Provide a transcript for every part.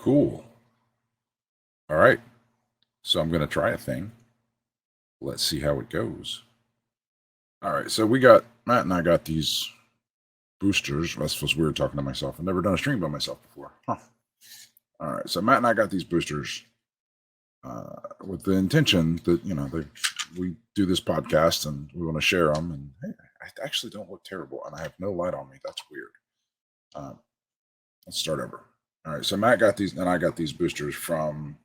Cool. All right. So I'm going to try a thing. Let's see how it goes. All right. So Matt and I got these boosters. That's what's weird talking to myself. I've never done a stream by myself before. Huh. All right. So Matt and I got these boosters with the intention that, we do this podcast and we want to share them. And hey, I actually don't look terrible and I have no light on me. That's weird. Let's start over. All right. So Matt got these and I got these boosters from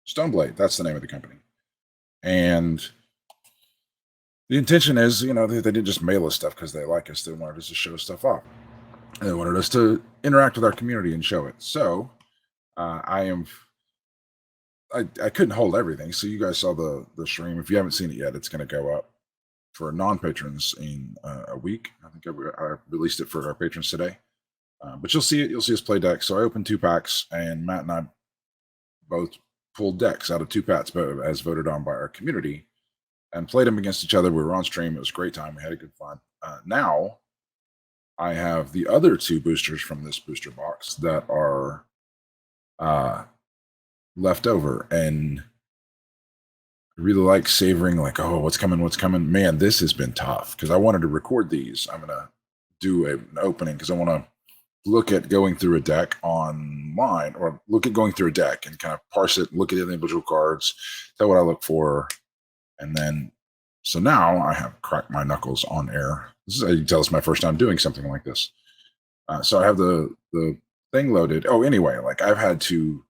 StoneBlade. That's the name of the company. And the intention is, they didn't just mail us stuff because they like us. They wanted us to show stuff off. They wanted us to interact with our community and show it. So I couldn't hold everything. So you guys saw the stream. If you haven't seen it yet, it's going to go up for non-patrons in a week. I think I released it for our patrons today. But you'll see it. You'll see us play decks. So I opened 2 packs, and Matt and I both pulled decks out of 2 packs as voted on by our community and played them against each other. We were on stream. It was a great time. We had a good fun. Now I have the other 2 boosters from this booster box that are left over, and I really like savoring, like, oh, what's coming. Man, this has been tough because I wanted to record these. I'm going to do an opening because I want to look at going through a deck online, or look at going through a deck and kind of parse it, look at the individual cards, tell what I look for. And then, so now I have cracked my knuckles on air. This is, you can tell, it's my first time doing something like this. So I have the thing loaded. Oh, anyway, like I've had to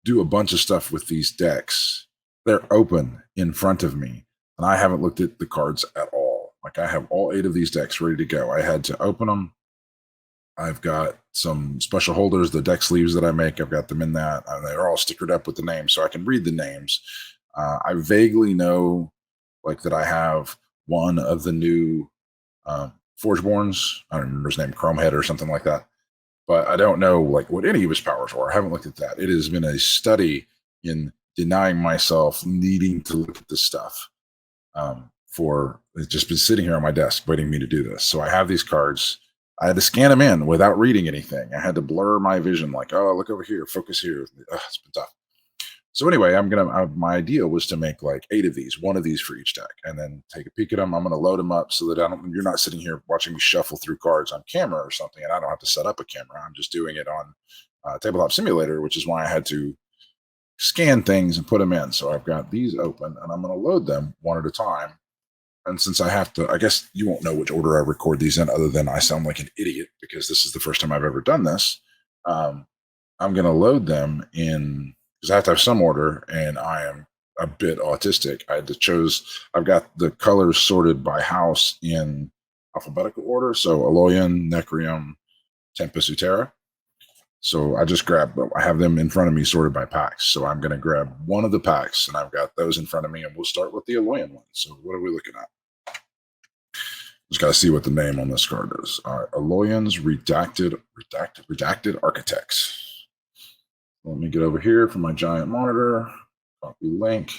do a bunch of stuff with these decks. They're open in front of me, and I haven't looked at the cards at all. Like I have all 8 of these decks ready to go. I had to open them. I've got some special holders, the deck sleeves that I make. I've got them in that. They're all stickered up with the names, so I can read the names. I vaguely know, like, that I have one of the new Forgeborns. I don't remember his name, Chromehead or something like that. But I don't know, like, what any of his powers are. I haven't looked at that. It has been a study in denying myself needing to look at this stuff. It's just been sitting here on my desk waiting for me to do this. So I have these cards. I had to scan them in without reading anything. I had to blur my vision, like, oh, look over here, focus here. It's been tough. So anyway, my idea was to make like 8 of these, 1 of these for each deck, and then take a peek at them. I'm going to load them up so that you're not sitting here watching me shuffle through cards on camera or something, and I don't have to set up a camera. I'm just doing it on Tabletop Simulator, which is why I had to scan things and put them in. So I've got these open, and I'm going to load them one at a time. And since I have to, I guess you won't know which order I record these in, other than I sound like an idiot because this is the first time I've ever done this. I'm going to load them in, because I have to have some order, and I am a bit autistic. I've got the colors sorted by house in alphabetical order. So Aloyan, Necrium, Tempest, Utera. So I have them in front of me sorted by packs. So I'm going to grab one of the packs, and I've got those in front of me, and we'll start with the Aloyan one. So what are we looking at? Just got to see what the name on this card is. All right, Aloyan's Redacted Architects. Let me get over here from my giant monitor, copy link,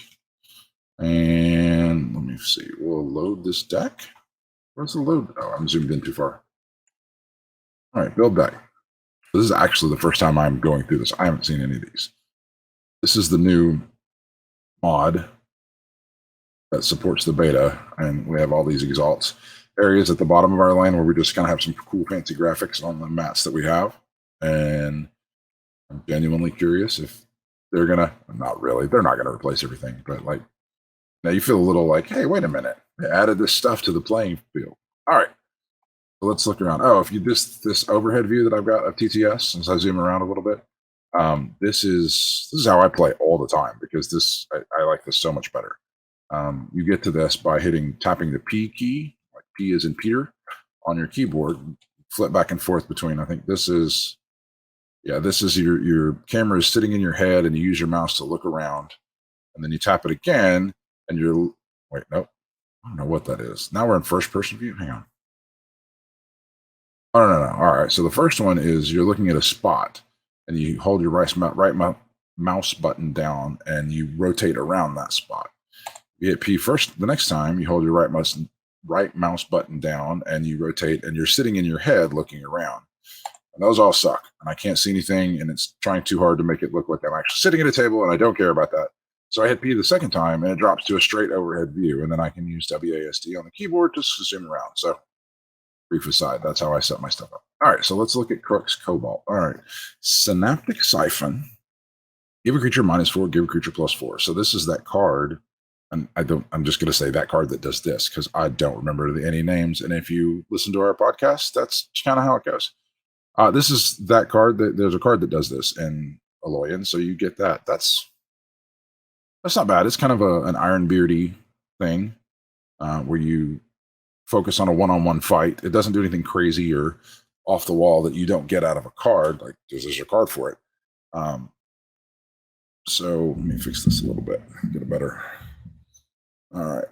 and let me see. We'll load this deck. Where's the load? Oh, I'm zoomed in too far. All right, build deck. This is actually the first time I'm going through this. I haven't seen any of these. This is the new mod that supports the beta, and we have all these exalts areas at the bottom of our lane where we just kind of have some cool fancy graphics on the mats that we have. And I'm genuinely curious if they're gonna, not really, they're not gonna replace everything, but like, now you feel a little like, hey, wait a minute, they added this stuff to the playing field. All right, so let's look around. Oh, if you this overhead view that I've got of TTS, since I zoom around a little bit, this is how I play all the time, because I like this so much better. You get to this by tapping the P key, like P is in Peter, on your keyboard. Flip back and forth between. I think this is your camera is sitting in your head, and you use your mouse to look around, and then you tap it again, and wait, nope, I don't know what that is. Now we're in first person view. Hang on. Oh, no. All right. So the first one is you're looking at a spot, and you hold your right mouse button down, and you rotate around that spot. You hit P first. The next time you hold your right mouse button down, and you rotate, and you're sitting in your head looking around. And those all suck. And I can't see anything, and it's trying too hard to make it look like I'm actually sitting at a table, and I don't care about that. So I hit P the second time, and it drops to a straight overhead view, and then I can use WASD on the keyboard to zoom around. So brief aside, that's how I set my stuff up. All right, so let's look at Crux Cobalt. All right, Synaptic Siphon. Give a creature -4, give a creature +4. So this is that card, and I'm just going to say that card that does this because I don't remember any names. And if you listen to our podcast, that's kind of how it goes. This is that card. There's a card that does this in Aloyan, so you get that. That's not bad. It's kind of an Ironbeardy thing where you focus on a one-on-one fight. It doesn't do anything crazy or off the wall that you don't get out of a card. Like there's a card for it. So let me fix this a little bit, get it better. All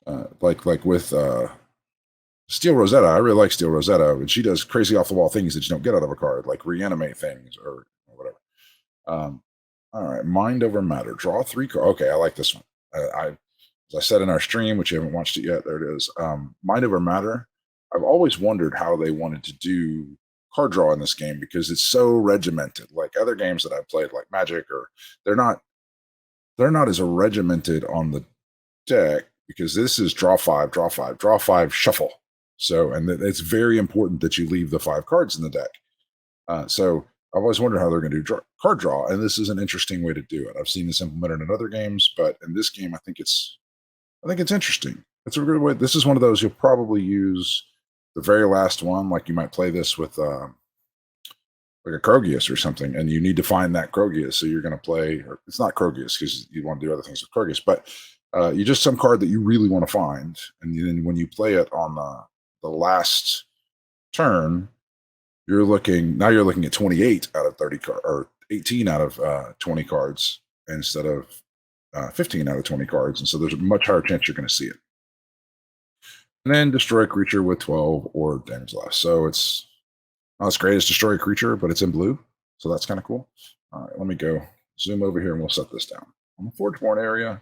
right. Like with Steel Rosetta, I really like Steel Rosetta, and she does crazy off the wall things that you don't get out of a card, like reanimate things or whatever. All right, Mind Over Matter. Draw 3 cards. Okay, I like this one. As I said in our stream, which you haven't watched it yet, there it is. Mind Over Matter. I've always wondered how they wanted to do card draw in this game because it's so regimented. Like other games that I've played, like Magic, or they're not as regimented on the deck because this is draw 5, draw 5, draw 5, shuffle. So, and it's very important that you leave the 5 cards in the deck. So I've always wondered how they're going to do card draw, and this is an interesting way to do it. I've seen this implemented in other games, but in this game, I think it's interesting. It's a good way. This is one of those you'll probably use the very last one, like you might play this with like a Krogius or something, and you need to find that Krogius. So you're going to play, or it's not Krogius because you want to do other things with Krogius, but you just some card that you really want to find, and then when you play it on the last turn, you're looking at 28 out of 30 cards, or 18 out of 20 cards instead of 15 out of 20 cards, and so there's a much higher chance you're going to see it. And then destroy a creature with 12 or damage less. So it's not as great as destroy a creature, but it's in blue, so that's kind of cool. All right, let me go zoom over here and we'll set this down on the Forgeborn area.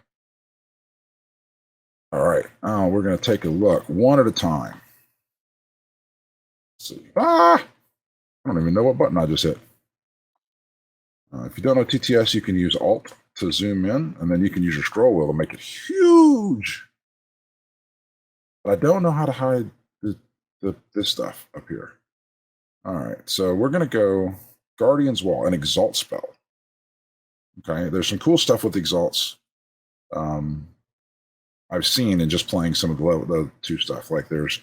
All right, we're going to take a look one at a time. Let's see. I don't even know what button I just hit. If you don't know TTS, you can use Alt to zoom in, and then you can use your scroll wheel to make it huge. But I don't know how to hide this stuff up here. All right, so we're going to go Guardian's Wall, an Exalt spell. Okay, there's some cool stuff with Exalts. I've seen in just playing some of the 2 stuff. Like there's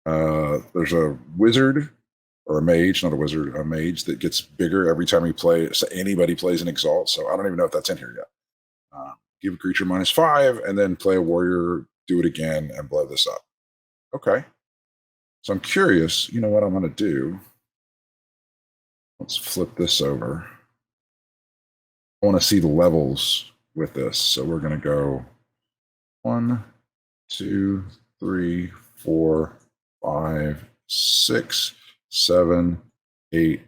a wizard or a mage, not a wizard, a mage that gets bigger every time you play. So anybody plays an Exalt. So I don't even know if that's in here yet. Give a creature -5, and then play a warrior, do it again, and blow this up. Okay. So I'm curious, you know what I'm going to do? Let's flip this over. I want to see the levels with this. So we're going to go 1, 2, 3, 4, 5, 6, 7, 8,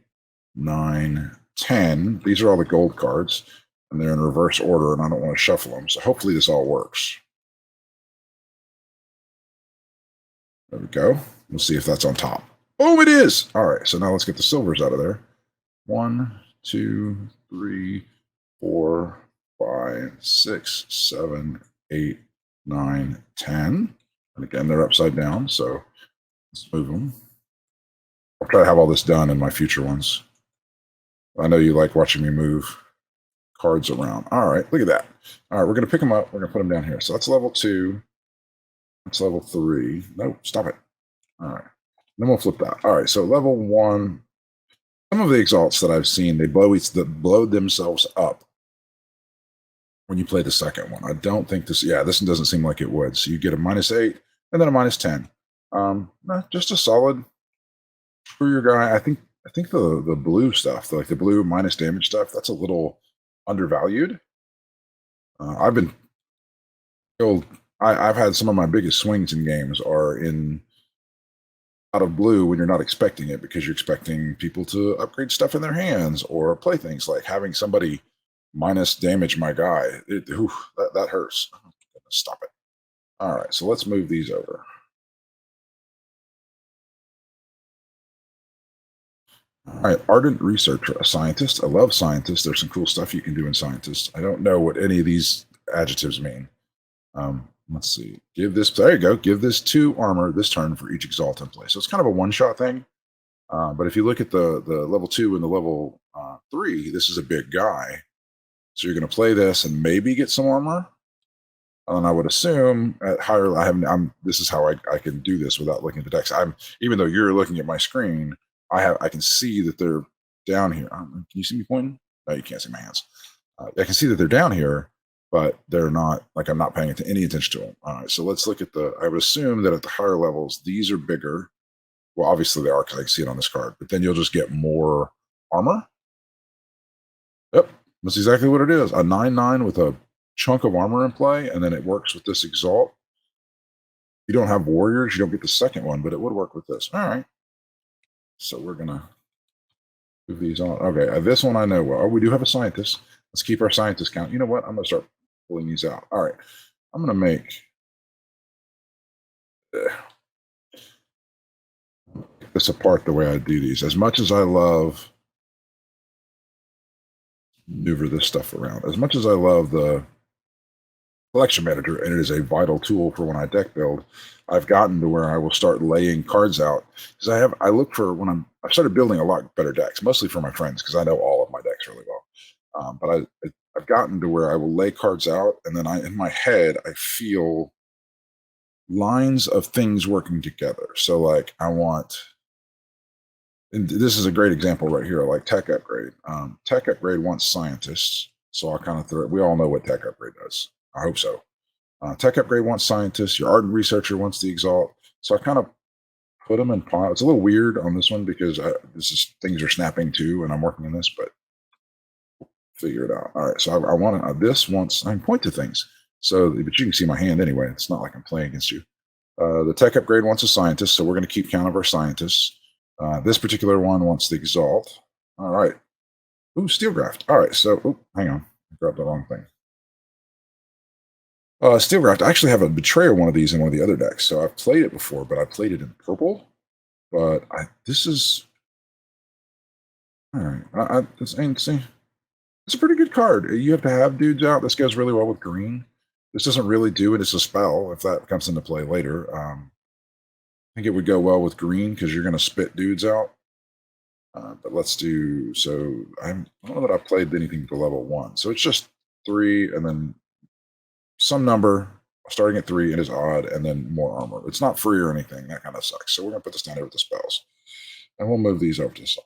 9, 10. These are all the gold cards, and they're in reverse order, and I don't want to shuffle them. So hopefully this all works. There we go. We'll see if that's on top. Oh, it is. All right. So now let's get the silvers out of there. 1, 2, 3, 4, 5, 6, 7, 8, 9, 10. And again, they're upside down. So let's move them. I'll try to have all this done in my future ones. I know you like watching me move cards around. All right. Look at that. All right. We're going to pick them up. We're going to put them down here. So that's level 2. That's level 3. No, stop it. All right. Then we'll flip that. All right. So level 1. Some of the Exalts that I've seen, they blow themselves up when you play the second one. I don't think this one doesn't seem like it would. So you get a -8 and then a -10. Just a solid for your guy. I think the blue stuff, like the blue minus damage stuff, that's a little undervalued. I've been told I've had some of my biggest swings in games are in out of blue when you're not expecting it, because you're expecting people to upgrade stuff in their hands or play things like having somebody minus damage my guy. That hurts. Oh, goodness, stop it. All right, so let's move these over. All right, ardent researcher, a scientist. I love scientists. There's some cool stuff you can do in scientists. I don't know what any of these adjectives mean. Let's see. Give this. There you go. Give this 2 armor this turn for each exalt in play. So it's kind of a one-shot thing. But if you look at the level 2 and the level 3, this is a big guy. So you're going to play this and maybe get some armor. And I would assume at higher, this is how I can do this without looking at the decks. Even though you're looking at my screen, I can see that they're down here. Can you see me pointing? No, you can't see my hands. I can see that they're down here, but they're not, like, I'm not paying any attention to them. All right, so let's look at I would assume that at the higher levels, these are bigger. Well, obviously they are because I can see it on this card, but then you'll just get more armor. Yep, that's exactly what it is. A 9/9 with a chunk of armor in play, and then it works with this exalt. You don't have warriors, you don't get the second one, but it would work with this. All right. So we're gonna move these on. Okay, this one I know well. Oh, we do have a scientist. Let's keep our scientist count. You know what? I'm gonna start pulling these out. All right. I'm gonna make this apart the way I do these. As much as I love maneuver this stuff around, as much as I love the collection manager, and it is a vital tool for when I deck build, I've gotten to where I will start laying cards out because I look for I've started building a lot better decks, mostly for my friends because I know all of my decks really well. But I've gotten to where I will lay cards out, and then in my head I feel lines of things working together. So like and this is a great example right here, like tech upgrade. Tech upgrade wants scientists, so I'll kind of throw it. We all know what tech upgrade does. I hope so. Tech upgrade wants scientists. Your ardent researcher wants the exalt. So I kind of put them in pile. It's a little weird on this one because things are snapping too, and I'm working on this, but figure it out. All right. So I want this once I can point to things. So, but you can see my hand anyway. It's not like I'm playing against you. The tech upgrade wants a scientist, so we're going to keep count of our scientists. This particular one wants the exalt. All right. Ooh, steel graft. All right. So, hang on. I grabbed the wrong thing. Steel graft. I actually have a betrayer one of these in one of the other decks. So I've played it before, but I played it in purple. But this is all right. See, it's a pretty good card. You have to have dudes out. This goes really well with green. This doesn't really do it. It's a spell if that comes into play later. I think it would go well with green because you're going to spit dudes out. But let's do so. I don't know that I played anything to level 1. So it's just 3 and then some number starting at 3 and is odd and then more armor. It's not free or anything. That kind of sucks. So we're going to put this down here with the spells. And we'll move these over to the side.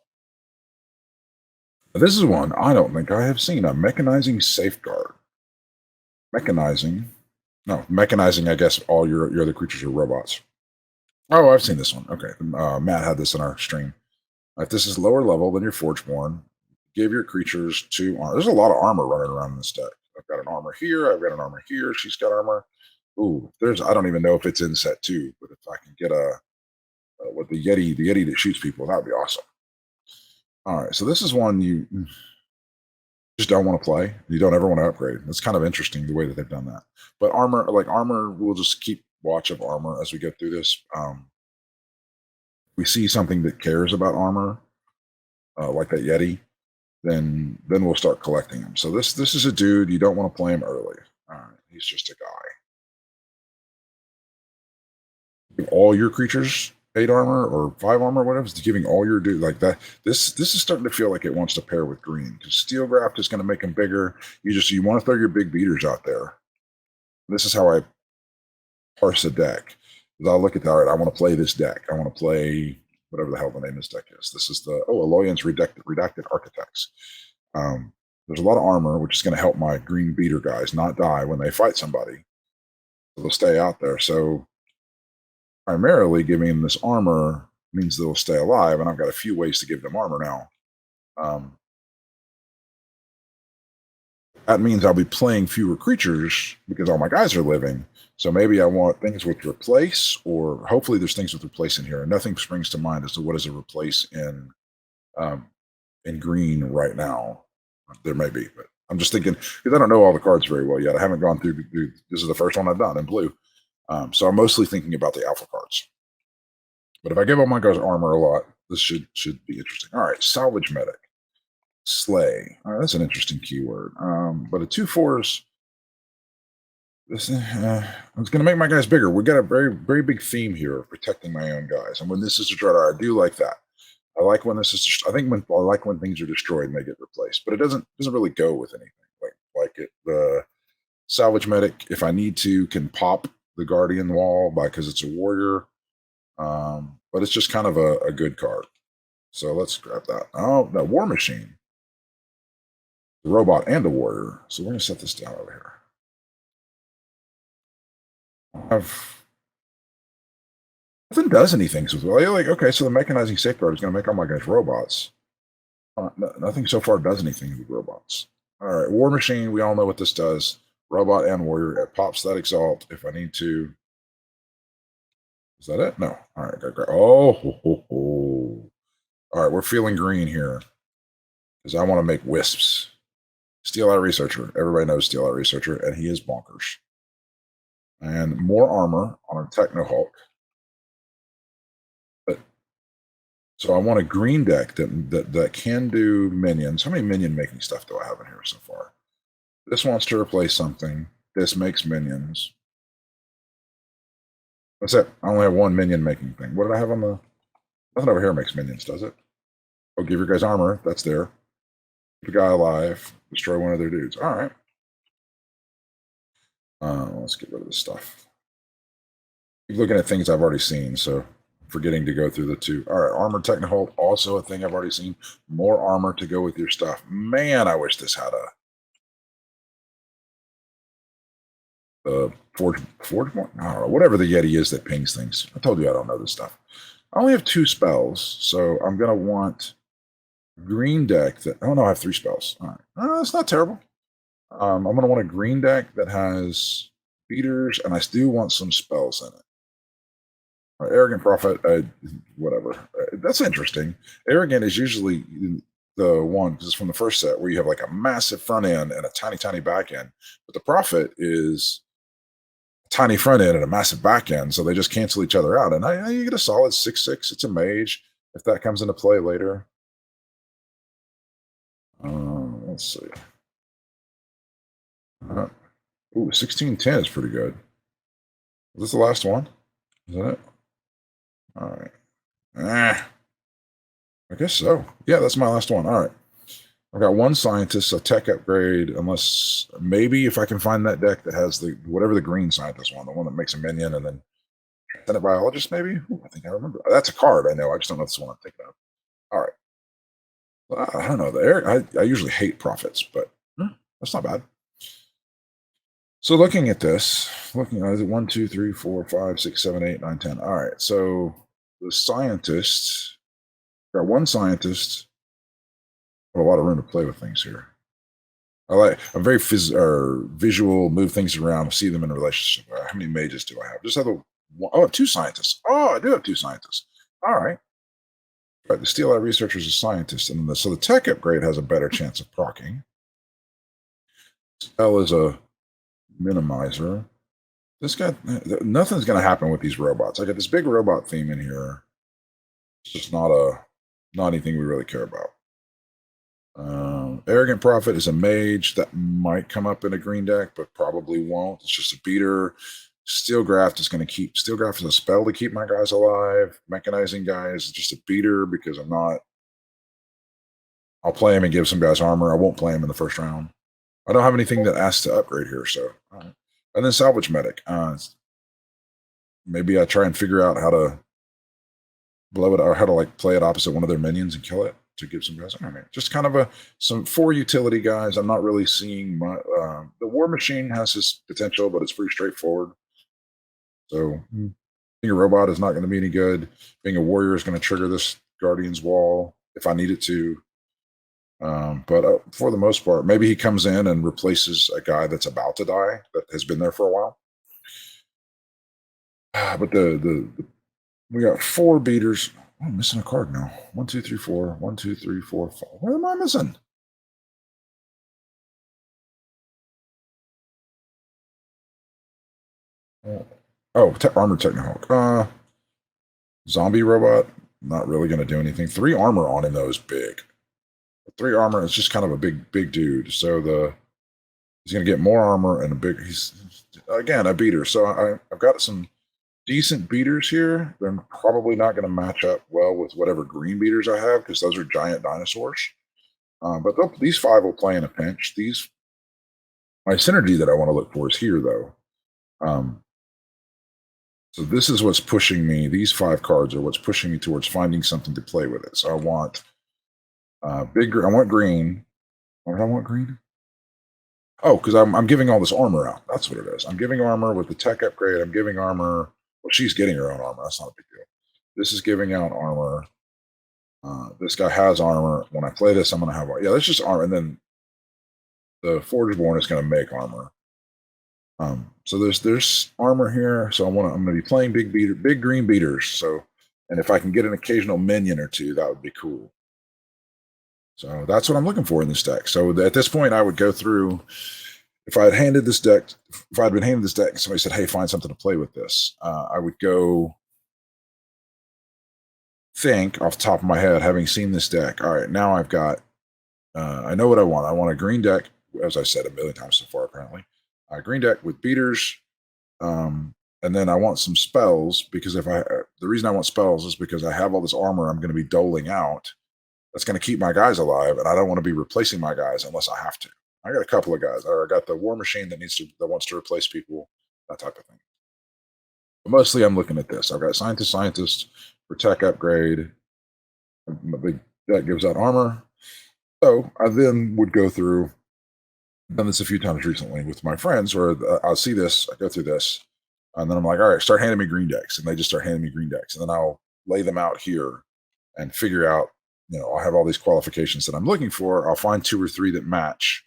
This is one I don't think I have seen, a mechanizing safeguard. Mechanizing. No, mechanizing, I guess all your other creatures are robots. Oh, I've seen this one. Okay. Matt had this in our stream. If this is lower level than your Forgeborn, give your creatures 2 armor. There's a lot of armor running around in this deck. I've got an armor here. I've got an armor here. She's got armor. Ooh, I don't even know if it's in set 2, but if I can get with the Yeti that shoots people, that would be awesome. All right, so this is one you just don't want to play. You don't ever want to upgrade. It's kind of interesting the way that they've done that. But armor, we'll just keep watch of armor as we go through this. We see something that cares about armor, like that Yeti, then we'll start collecting them. So this is a dude you don't want to play him early. All right, he's just a guy. All your creatures 8 armor or 5 armor, whatever. It's giving all your dude like that. This is starting to feel like it wants to pair with green because steel graft is going to make them bigger. You want to throw your big beaters out there. This is how I parse a deck. I'll look at that. All right, I want to play this deck. I want to play whatever the hell the name of this deck is. This is the Aloyan's Redacted Architects. There's a lot of armor, which is going to help my green beater guys not die when they fight somebody. So they'll stay out there. So primarily giving them this armor means they'll stay alive, and I've got a few ways to give them armor now. That means I'll be playing fewer creatures because all my guys are living. So maybe I want things with replace, or hopefully there's things with replace in here. And nothing springs to mind as to what is a replace in green right now. There may be, but I'm just thinking because I don't know all the cards very well yet. I haven't gone through. This is the first one I've done in blue. So I'm mostly thinking about the alpha cards. But if I give all my guys armor a lot, this should be interesting. All right, salvage medic, slay. All right, that's an interesting keyword. But a 2/4s. This it's going to make my guys bigger. We got a very big theme here of protecting my own guys, and when this is a Dreadar, I do like that. I like when this is. I think when I like when things are destroyed and they get replaced, but it doesn't really go with anything like it. The salvage medic, if I need to, can pop the guardian wall because it's a warrior. But it's just kind of a good card. So let's grab that. Oh, that war machine, the robot and a warrior. So we're gonna set this down over here. I've nothing does anything. So like, okay, so the mechanizing safeguard is gonna make all my guys robots. Nothing so far does anything with robots. All right, war machine. We all know what this does. Robot and warrior. It pops that exalt if I need to. Is that it? No. All right. Oh, ho, ho, ho. All right. We're feeling green here because I want to make wisps. Steel Eye Researcher. Everybody knows Steel Eye Researcher, and he is bonkers. And more armor on a Techno Hulk. But so I want a green deck that can do minions. How many minion making stuff do I have in here so far? This wants to replace something. This makes minions. That's it. I only have one minion making thing. What did I have on the? Nothing over here makes minions, does it? Oh, give your guys armor. That's there. Keep a guy alive. Destroy one of their dudes. All right. Let's get rid of this stuff. Keep looking at things I've already seen, so forgetting to go through the two. All right, armor technohold, also a thing I've already seen. More armor to go with your stuff. Man, I wish this had a forge one. I don't know, whatever the Yeti is that pings things. I told you I don't know this stuff. I only have 2 spells, so I'm gonna want green deck that. Oh no, I have 3 spells. All right, that's not terrible. I'm gonna want a green deck that has beaters, and I still want some spells in it. Arrogant Prophet, whatever. That's interesting. Arrogant is usually the one because it's from the first set where you have like a massive front end and a tiny back end, but the Prophet is a tiny front end and a massive back end, so they just cancel each other out. And you get a solid 6/6. It's a mage if that comes into play later. Let's see. Ooh, 1610 is pretty good. Is this the last one? Is that it? All right. I guess so. Yeah, that's my last one. All right. I've got one scientist, a tech upgrade, unless maybe if I can find that deck that has the whatever the green scientist one, the one that makes a minion and then a biologist, maybe. Ooh, I think I remember. That's a card I know. I just don't know if it's the one I'm thinking of. All right. Well, I don't know. I usually hate profits, but that's not bad. So looking at this, looking at it, 1, 2, 3, 4, 5, 6, 7, 8, 9, 10. All right. So the scientists got one scientist. A lot of room to play with things here. I'm very visual, move things around, see them in a relationship. How many mages do I have? Just have I have 2 scientists. Oh, I do have 2 scientists. All right. Right, the Steel Eye Researcher is a scientist, and so the tech upgrade has a better chance of proccing. Spell is a minimizer. This guy, nothing's going to happen with these robots. I got this big robot theme in here. It's just not anything we really care about. Arrogant Prophet is a mage that might come up in a green deck, but probably won't. It's just a beater. Steelgraft is going to keep. Steelgraft is a spell to keep my guys alive. Mechanizing guys is just a beater because I'm not. I'll play him and give some guys armor. I won't play him in the first round. I don't have anything that asks to upgrade here, so. And then Salvage Medic. Maybe I try and figure out how to blow it or how to like play it opposite one of their minions and kill it to give some guys. I don't know, just kind of some 4 utility guys. I'm not really seeing my. The War Machine has this potential, but it's pretty straightforward. So being a robot is not going to be any good. Being a warrior is going to trigger this Guardian's Wall if I need it to. But for the most part, maybe he comes in and replaces a guy that's about to die that has been there for a while. But we got 4 beaters. Oh, I'm missing a card now. 1, 2, 3, 4. 1, 2, 3, 4, 5. What am I missing? Oh, armor technical. Zombie robot, not really going to do anything. 3 armor on him though is big. 3 armor is just kind of a big dude. So he's going to get more armor and a big. He's again a beater. So I've got some decent beaters here. They're probably not going to match up well with whatever green beaters I have because those are giant dinosaurs. But these 5 will play in a pinch. My synergy that I want to look for is here though. So this is what's pushing me. These 5 cards are what's pushing me towards finding something to play with it. So I want bigger. I want green. Why do I want green? Oh, because I'm giving all this armor out. That's what it is. I'm giving armor with the tech upgrade. I'm giving armor. Well, she's getting her own armor. That's not a big deal. This is giving out armor. This guy has armor. When I play this, I'm going to have that's just armor. And then the Forgeborn is going to make armor. So there's armor here. So I'm going to be playing big green beaters. So, and if I can get an occasional minion or 2, that would be cool. So that's what I'm looking for in this deck. So at this point, I would go through. If I had handed this deck, if I'd been handed this deck, and somebody said, "Hey, find something to play with this," I would go think off the top of my head, having seen this deck. All right, now I've got. I know what I want. I want a green deck, as I said a million times so far, apparently. A green deck with beaters, and then I want some spells because the reason I want spells is because I have all this armor I'm going to be doling out. That's going to keep my guys alive, and I don't want to be replacing my guys unless I have to. I got a couple of guys. I got the war machine that wants to replace people, that type of thing. But mostly, I'm looking at this. I've got scientist for tech upgrade. That gives out armor. So I then would go through. I've done this a few times recently with my friends, where I'll see this, I go through this, and then I'm like, all right, start handing me green decks, and they just start handing me green decks, and then I'll lay them out here and figure out. I'll have all these qualifications that I'm looking for. I'll find 2 or 3 that match.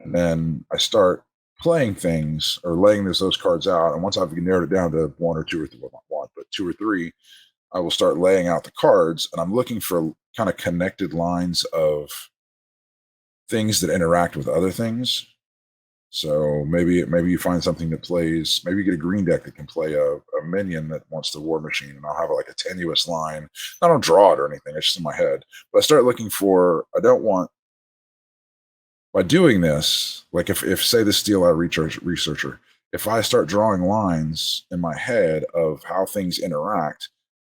And then I start playing things or laying those cards out. And once I've narrowed it down to 1 or 2 or 3, well, not 1, but 2 or 3, I will start laying out the cards. And I'm looking for kind of connected lines of things that interact with other things. So maybe you find something that plays. Maybe you get a green deck that can play a minion that wants the war machine, and I'll have like a tenuous line. I don't draw it or anything; it's just in my head. But I start looking for. I don't want by doing this. Like if say the Steel Eye researcher, if I start drawing lines in my head of how things interact,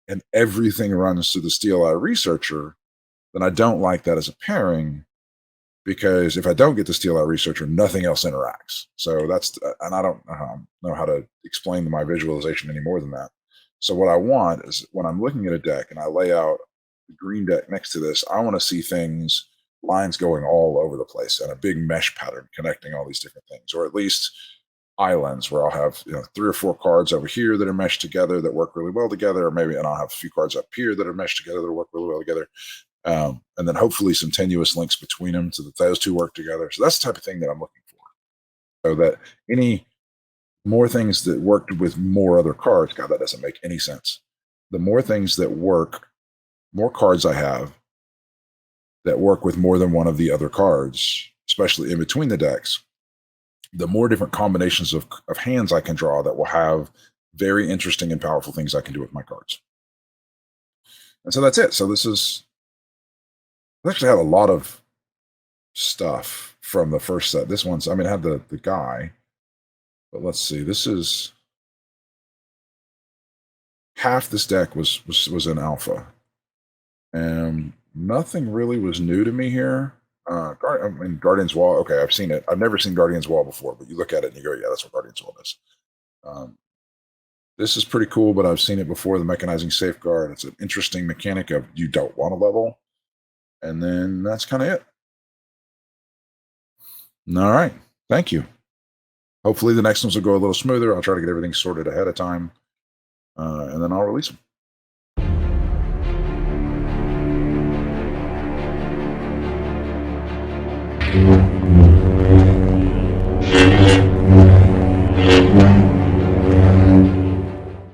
and everything runs through the Steel Eye researcher, then I don't like that as a pairing because if I don't get the Steel Eye Researcher, nothing else interacts. So and I don't know how to explain my visualization any more than that. So what I want is when I'm looking at a deck and I lay out the green deck next to this, I want to see lines going all over the place and a big mesh pattern connecting all these different things, or at least islands where I'll have 3 or 4 cards over here that are meshed together that work really well together, and I'll have a few cards up here that are meshed together that work really well together. And then hopefully some tenuous links between them so that those 2 work together. So that's the type of thing that I'm looking for. So that any more things that worked with more other cards, God, that doesn't make any sense. The more things that work, more cards I have that work with more than one of the other cards, especially in between the decks, the more different combinations of hands I can draw that will have very interesting and powerful things I can do with my cards. And so that's it. So I actually have a lot of stuff from the first set. This one's, I had the guy, but let's see. This is half this deck was in alpha, and nothing really was new to me here. Guardian's Wall. Okay, I've seen it. I've never seen Guardian's Wall before, but you look at it and you go, "Yeah, that's what Guardian's Wall is." This is pretty cool, but I've seen it before. The Mechanizing Safeguard. It's an interesting mechanic of you don't want to level, and then that's kind of it. All right. Thank you. Hopefully the next ones will go a little smoother. I'll try to get everything sorted ahead of time, and then I'll release them.